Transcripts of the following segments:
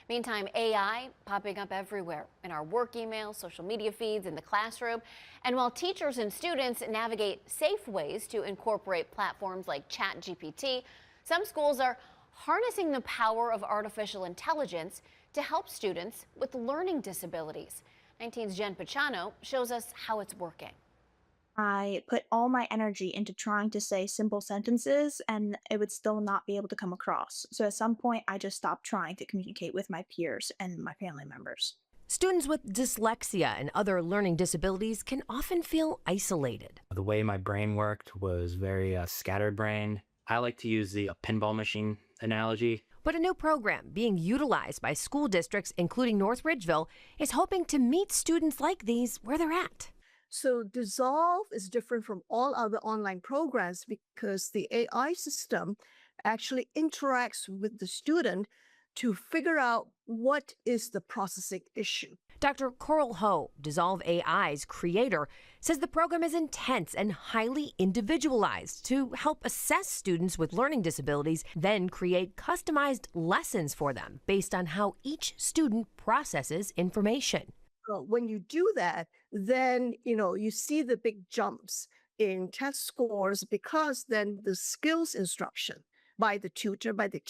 Meantime, AI popping up everywhere in our work emails, social media feeds, in the classroom. And while teachers and students navigate safe ways to incorporate platforms like ChatGPT, some schools are harnessing the power of artificial intelligence to help students with learning disabilities. 19's Jen Pachano shows us how it's working. I put all my energy into trying to say simple sentences and it would still not be able to come across. So at some point, I just stopped trying to communicate with my peers and my family members. Students with dyslexia and other learning disabilities can often feel isolated. The way my brain worked was very scattered brain. I like to use the pinball machine analogy. But a new program being utilized by school districts, including North Ridgeville, is hoping to meet students like these where they're at. So Dissolve is different from all other online programs because the AI system actually interacts with the student to figure out what is the processing issue. Dr. Coral Ho, Dissolve AI's creator, says the program is intense and highly individualized to help assess students with learning disabilities, then create customized lessons for them based on how each student processes information. When you do that, then you see the big jumps in test scores because then the skills instruction by the tutor, by the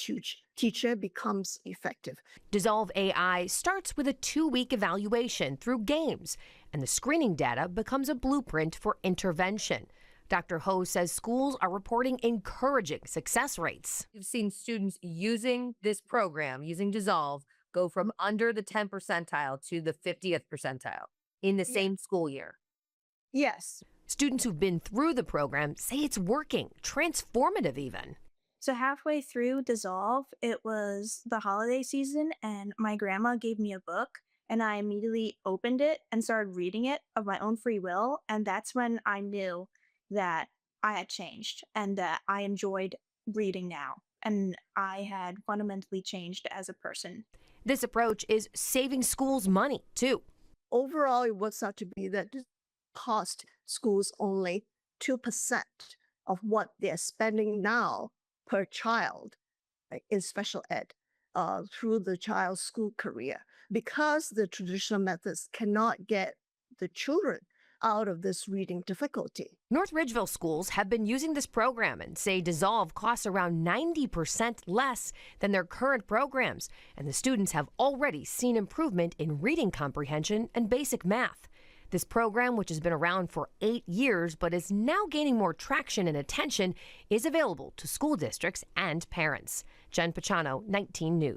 teacher becomes effective. Dissolve AI starts with a 2-week evaluation through games, and the screening data becomes a blueprint for intervention. Dr. Ho says schools are reporting encouraging success rates. We've seen students using this program, using Dissolve, go from under the 10th percentile to the 50th percentile in the same school year. Yes. Students who've been through the program say it's working, transformative even. So halfway through Dissolve, it was the holiday season and my grandma gave me a book and I immediately opened it and started reading it of my own free will. And that's when I knew that I had changed and that I enjoyed reading now. And I had fundamentally changed as a person. This approach is saving schools money, too. Overall, it works out to be that it cost schools only 2% of what they're spending now per child in special ed through the child's school career, because the traditional methods cannot get the children out of this reading difficulty. North Ridgeville schools have been using this program and say Dissolve costs around 90% less than their current programs, and the students have already seen improvement in reading comprehension and basic math. This program, which has been around for 8 years but is now gaining more traction and attention, is available to school districts and parents. Jen Pachano, 19 News.